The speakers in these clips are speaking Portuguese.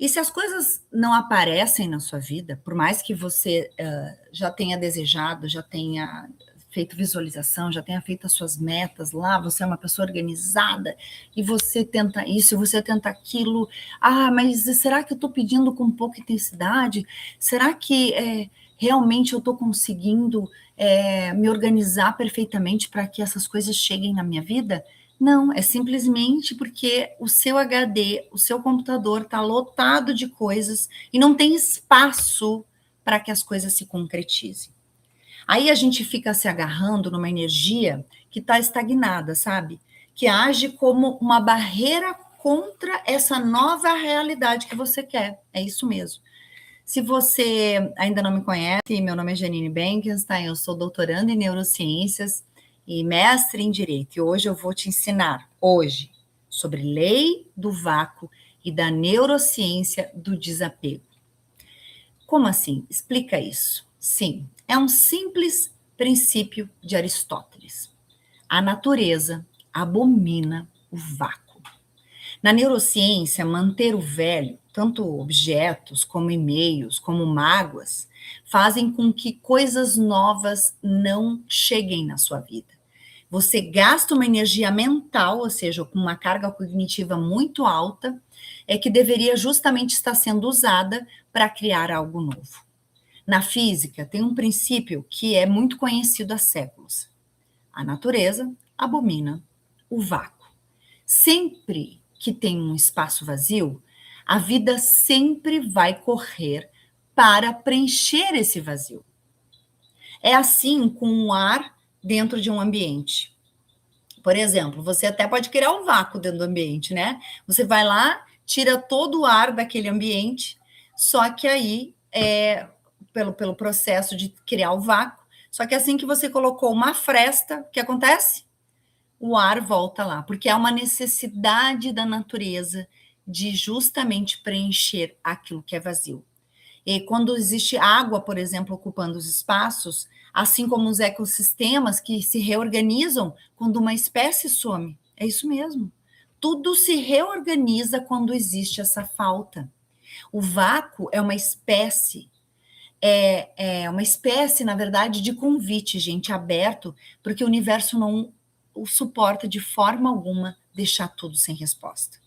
E se as coisas não aparecem na sua vida, por mais que você já tenha desejado, já tenha feito visualização, já tenha feito as suas metas lá, você é uma pessoa organizada e você tenta isso, você tenta aquilo. Ah, mas será que eu estou pedindo com pouca intensidade? Será que realmente eu estou conseguindo me organizar perfeitamente para que essas coisas cheguem na minha vida? Não, é simplesmente porque o seu HD, o seu computador está lotado de coisas e não tem espaço para que as coisas se concretizem. Aí a gente fica se agarrando numa energia que está estagnada, sabe? Que age como uma barreira contra essa nova realidade que você quer. É isso mesmo. Se você ainda não me conhece, meu nome é Janine Benkenstein, eu sou doutoranda em neurociências e mestre em direito. E hoje eu vou te ensinar, sobre lei do vácuo e da neurociência do desapego. Como assim? Explica isso. Sim, é um simples princípio de Aristóteles. A natureza abomina o vácuo. Na neurociência, manter o velho, tanto objetos como e-mails, como mágoas, fazem com que coisas novas não cheguem na sua vida. Você gasta uma energia mental, ou seja, com uma carga cognitiva muito alta, que deveria justamente estar sendo usada para criar algo novo. Na física, tem um princípio que é muito conhecido há séculos. A natureza abomina o vácuo. Sempre que tem um espaço vazio, a vida sempre vai correr para preencher esse vazio. É assim com o ar dentro de um ambiente. Por exemplo, você até pode criar um vácuo dentro do ambiente, né? Você vai lá, tira todo o ar daquele ambiente, só que aí, pelo processo de criar o vácuo, só que assim que você colocou uma fresta, o que acontece? O ar volta lá, porque é uma necessidade da natureza de justamente preencher aquilo que é vazio. E quando existe água, por exemplo, ocupando os espaços, assim como os ecossistemas que se reorganizam quando uma espécie some. É isso mesmo. Tudo se reorganiza quando existe essa falta. O vácuo é uma espécie, uma espécie, na verdade, de convite, gente, aberto, porque o universo não o suporta de forma alguma deixar tudo sem resposta.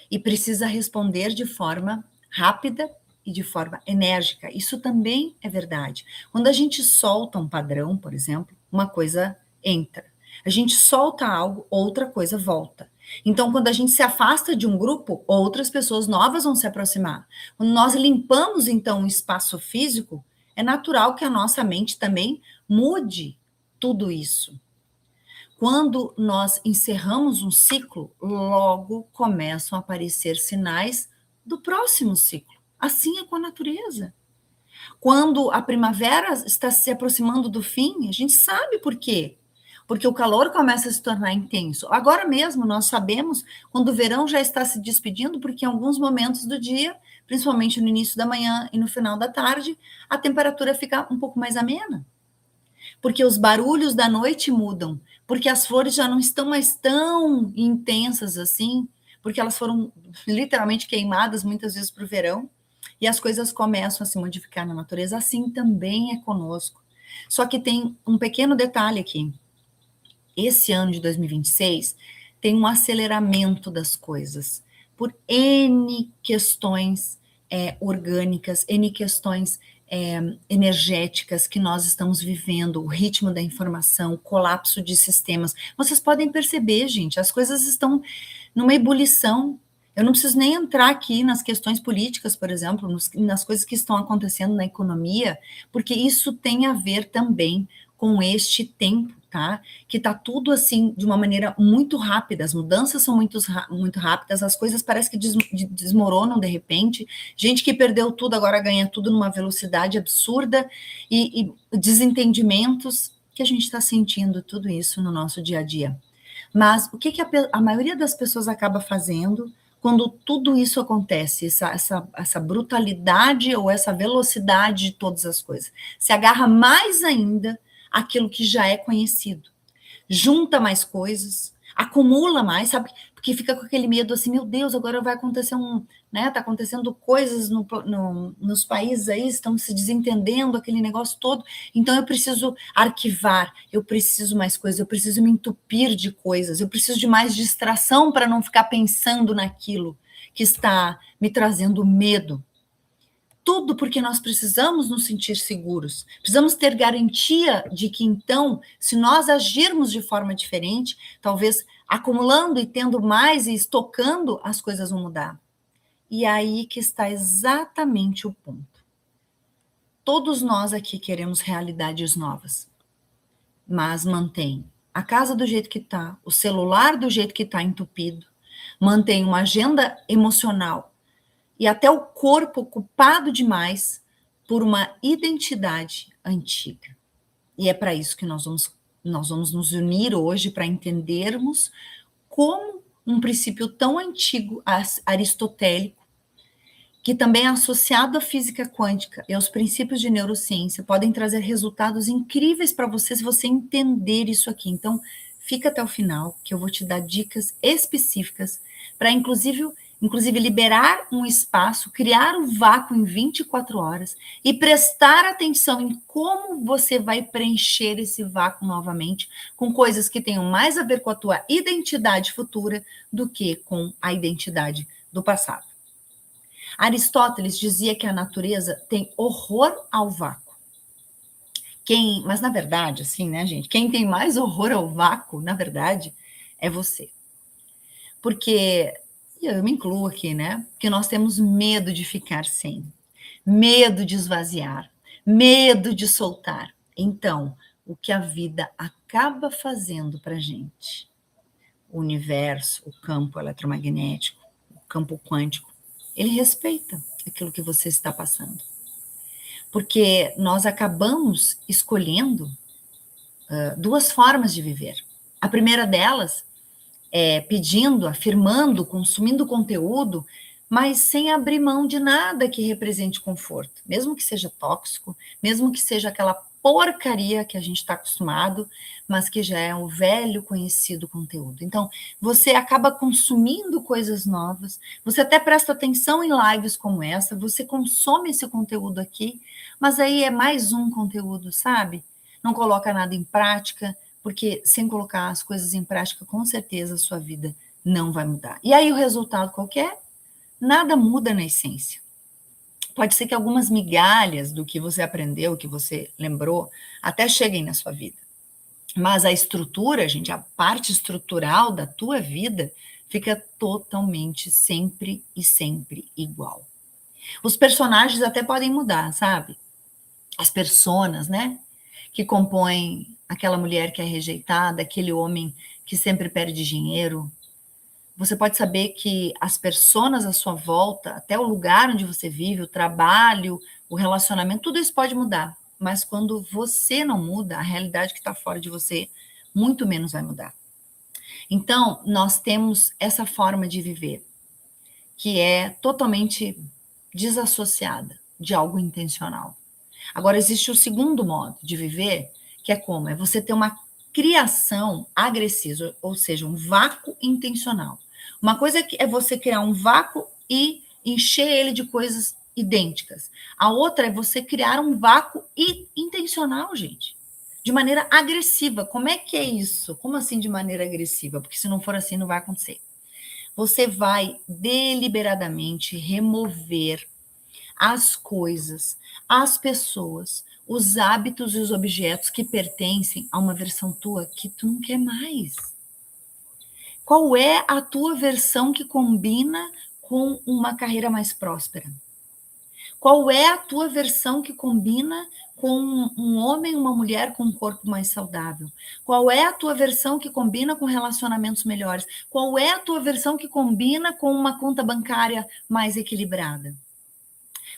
E precisa responder de forma rápida e de forma enérgica. Isso também é verdade. Quando a gente solta um padrão, por exemplo, uma coisa entra. A gente solta algo, outra coisa volta. Então, quando a gente se afasta de um grupo, outras pessoas novas vão se aproximar. Quando nós limpamos, então, o espaço físico, é natural que a nossa mente também mude tudo isso. Quando nós encerramos um ciclo, logo começam a aparecer sinais do próximo ciclo. Assim é com a natureza. Quando a primavera está se aproximando do fim, a gente sabe por quê. Porque o calor começa a se tornar intenso. Agora mesmo nós sabemos quando o verão já está se despedindo, porque em alguns momentos do dia, principalmente no início da manhã e no final da tarde, a temperatura fica um pouco mais amena. Porque os barulhos da noite mudam, porque as flores já não estão mais tão intensas assim, porque elas foram literalmente queimadas muitas vezes para o verão, e as coisas começam a se modificar na natureza, assim também é conosco. Só que tem um pequeno detalhe aqui. Esse ano de 2026 tem um aceleramento das coisas, por N questões orgânicas, N questões energéticas que nós estamos vivendo, o ritmo da informação, o colapso de sistemas. Vocês podem perceber, gente, as coisas estão numa ebulição. Eu não preciso nem entrar aqui nas questões políticas, por exemplo, nas coisas que estão acontecendo na economia, porque isso tem a ver também com este tempo, tá? Que tá tudo assim de uma maneira muito rápida, as mudanças são muito rápidas, as coisas parecem que desmoronam de repente, gente que perdeu tudo agora ganha tudo numa velocidade absurda e desentendimentos que a gente está sentindo tudo isso no nosso dia a dia. Mas o que a maioria das pessoas acaba fazendo quando tudo isso acontece, essa brutalidade ou essa velocidade de todas as coisas? Se agarra mais ainda aquilo que já é conhecido. Junta mais coisas, acumula mais, sabe? Porque fica com aquele medo assim, meu Deus, agora vai acontecer né? Tá acontecendo coisas nos países aí, estão se desentendendo, aquele negócio todo. Então eu preciso arquivar, eu preciso mais coisas, eu preciso me entupir de coisas, eu preciso de mais distração para não ficar pensando naquilo que está me trazendo medo. Tudo porque nós precisamos nos sentir seguros. Precisamos ter garantia de que, então, se nós agirmos de forma diferente, talvez acumulando e tendo mais e estocando, as coisas vão mudar. E aí que está exatamente o ponto. Todos nós aqui queremos realidades novas, mas mantém a casa do jeito que está, o celular do jeito que está entupido, mantém uma agenda emocional e até o corpo ocupado demais por uma identidade antiga. E é para isso que nós vamos nos unir hoje para entendermos como um princípio tão antigo, aristotélico, que também é associado à física quântica e aos princípios de neurociência, podem trazer resultados incríveis para você se você entender isso aqui. Então, fica até o final, que eu vou te dar dicas específicas para, inclusive liberar um espaço, criar um vácuo em 24 horas e prestar atenção em como você vai preencher esse vácuo novamente com coisas que tenham mais a ver com a tua identidade futura do que com a identidade do passado. Aristóteles dizia que a natureza tem horror ao vácuo. Mas na verdade, assim, né, gente? Quem tem mais horror ao vácuo, na verdade, é você. Porque, e eu me incluo aqui, né? Porque nós temos medo de ficar sem, medo de esvaziar, medo de soltar. Então, o que a vida acaba fazendo para gente, o universo, o campo eletromagnético, o campo quântico, ele respeita aquilo que você está passando. Porque nós acabamos escolhendo duas formas de viver. A primeira delas é pedindo, afirmando, consumindo conteúdo, mas sem abrir mão de nada que represente conforto, mesmo que seja tóxico, mesmo que seja aquela porcaria que a gente está acostumado, mas que já é o velho conhecido conteúdo. Então, você acaba consumindo coisas novas, você até presta atenção em lives como essa, você consome esse conteúdo aqui, mas aí é mais um conteúdo, sabe? Não coloca nada em prática, porque sem colocar as coisas em prática, com certeza a sua vida não vai mudar. E aí o resultado qualquer? Nada muda na essência. Pode ser que algumas migalhas do que você aprendeu, que você lembrou, até cheguem na sua vida. Mas a estrutura, gente, a parte estrutural da tua vida fica totalmente sempre e sempre igual. Os personagens até podem mudar, sabe? As personas, né? Que compõem aquela mulher que é rejeitada, aquele homem que sempre perde dinheiro. Você pode saber que as pessoas à sua volta, até o lugar onde você vive, o trabalho, o relacionamento, tudo isso pode mudar. Mas quando você não muda, a realidade que está fora de você, muito menos vai mudar. Então, nós temos essa forma de viver, que é totalmente desassociada de algo intencional. Agora, existe o segundo modo de viver, que é como? É você ter uma criação agressiva, ou seja, um vácuo intencional. Uma coisa é você criar um vácuo e encher ele de coisas idênticas. A outra é você criar um vácuo intencional, gente. De maneira agressiva. Como é que é isso? Como assim de maneira agressiva? Porque se não for assim, não vai acontecer. Você vai deliberadamente remover as coisas, as pessoas, os hábitos e os objetos que pertencem a uma versão tua que tu não quer mais. Qual é a tua versão que combina com uma carreira mais próspera? Qual é a tua versão que combina com um homem e uma mulher com um corpo mais saudável? Qual é a tua versão que combina com relacionamentos melhores? Qual é a tua versão que combina com uma conta bancária mais equilibrada?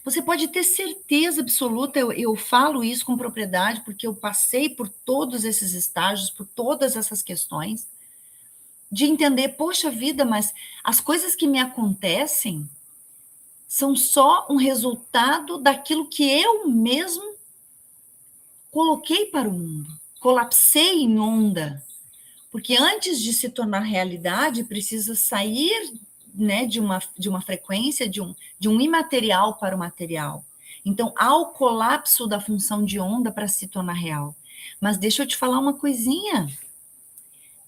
Você pode ter certeza absoluta, eu falo isso com propriedade, porque eu passei por todos esses estágios, por todas essas questões, de entender, poxa vida, mas as coisas que me acontecem são só um resultado daquilo que eu mesmo coloquei para o mundo, colapsei em onda, porque antes de se tornar realidade, precisa sair né, de uma frequência, de um imaterial para o material. Então, há o colapso da função de onda para se tornar real. Mas deixa eu te falar uma coisinha.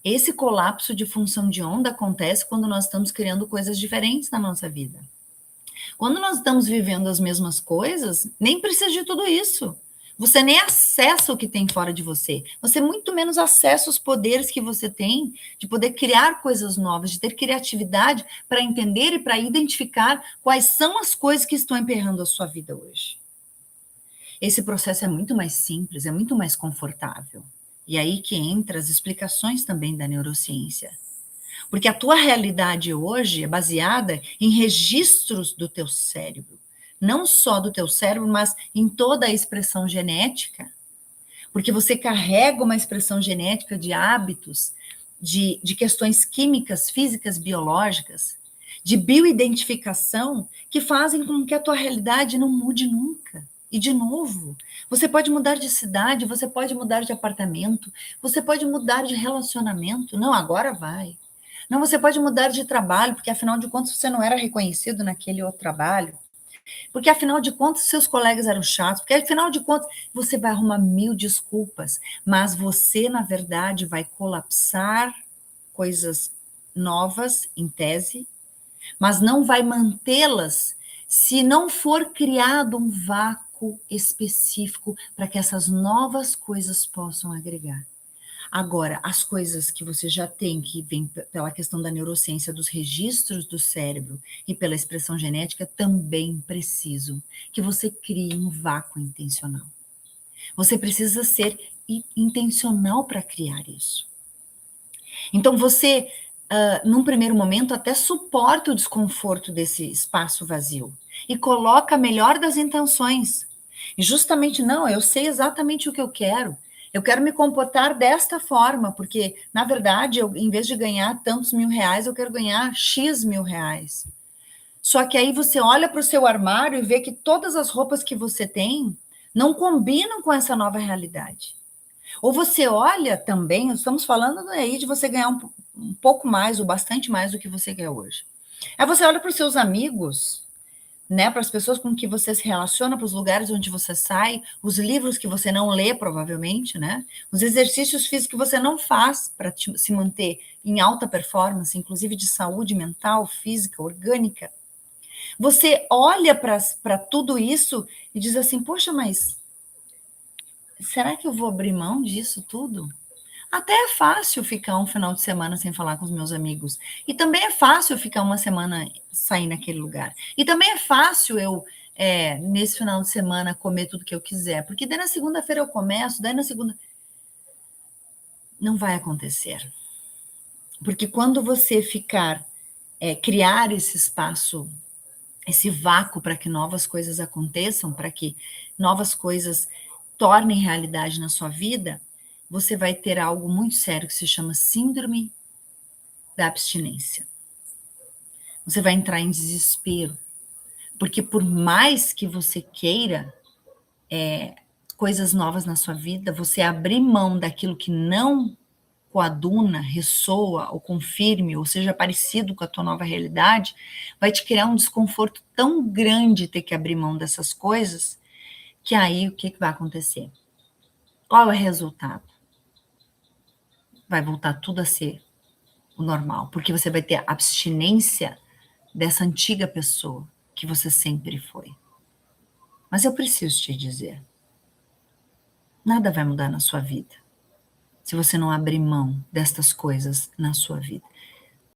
Esse colapso de função de onda acontece quando nós estamos criando coisas diferentes na nossa vida. Quando nós estamos vivendo as mesmas coisas, nem precisa de tudo isso. Você nem acessa o que tem fora de você. Você muito menos acessa os poderes que você tem de poder criar coisas novas, de ter criatividade para entender e para identificar quais são as coisas que estão emperrando a sua vida hoje. Esse processo é muito mais simples, é muito mais confortável. E aí que entra as explicações também da neurociência. Porque a tua realidade hoje é baseada em registros do teu cérebro. Não só do teu cérebro, mas em toda a expressão genética. Porque você carrega uma expressão genética de hábitos, de questões químicas, físicas, biológicas, de bioidentificação, que fazem com que a tua realidade não mude nunca. E, de novo, você pode mudar de cidade, você pode mudar de apartamento, você pode mudar de relacionamento. Não, agora vai. Não, você pode mudar de trabalho, porque afinal de contas você não era reconhecido naquele outro trabalho. Porque afinal de contas seus colegas eram chatos, porque afinal de contas você vai arrumar 1000 desculpas, mas você, na verdade, vai colapsar coisas novas, em tese, mas não vai mantê-las se não for criado um vácuo específico para que essas novas coisas possam agregar. Agora, as coisas que você já tem, que vem pela questão da neurociência, dos registros do cérebro e pela expressão genética, também precisam que você crie um vácuo intencional. Você precisa ser intencional para criar isso. Então, você, num primeiro momento, até suporta o desconforto desse espaço vazio e coloca a melhor das intenções. E justamente, não, eu sei exatamente o que eu quero. Eu quero me comportar desta forma, porque, na verdade, em vez de ganhar tantos R$1.000, eu quero ganhar X mil reais. Só que aí você olha para o seu armário e vê que todas as roupas que você tem não combinam com essa nova realidade. Ou você olha também, estamos falando aí de você ganhar um pouco mais, ou bastante mais do que você quer hoje. Aí você olha para os seus amigos, né, para as pessoas com que você se relaciona, para os lugares onde você sai, os livros que você não lê, provavelmente, né, os exercícios físicos que você não faz para se manter em alta performance, inclusive de saúde mental, física, orgânica. Você olha para tudo isso e diz assim, poxa, mas será que eu vou abrir mão disso tudo? Até é fácil ficar um final de semana sem falar com os meus amigos. E também é fácil ficar uma semana sair naquele lugar. E também é fácil eu, nesse final de semana, comer tudo que eu quiser. Porque daí na segunda-feira eu começo, daí na segunda... Não vai acontecer. Porque quando você criar esse espaço, esse vácuo para que novas coisas aconteçam, para que novas coisas tornem realidade na sua vida, você vai ter algo muito sério que se chama síndrome da abstinência. Você vai entrar em desespero, porque por mais que você queira coisas novas na sua vida, você abrir mão daquilo que não coaduna, ressoa, ou confirme, ou seja parecido com a tua nova realidade, vai te criar um desconforto tão grande ter que abrir mão dessas coisas, que aí o que vai acontecer? Qual é o resultado? Vai voltar tudo a ser o normal, porque você vai ter abstinência dessa antiga pessoa que você sempre foi. Mas eu preciso te dizer, nada vai mudar na sua vida se você não abrir mão destas coisas na sua vida.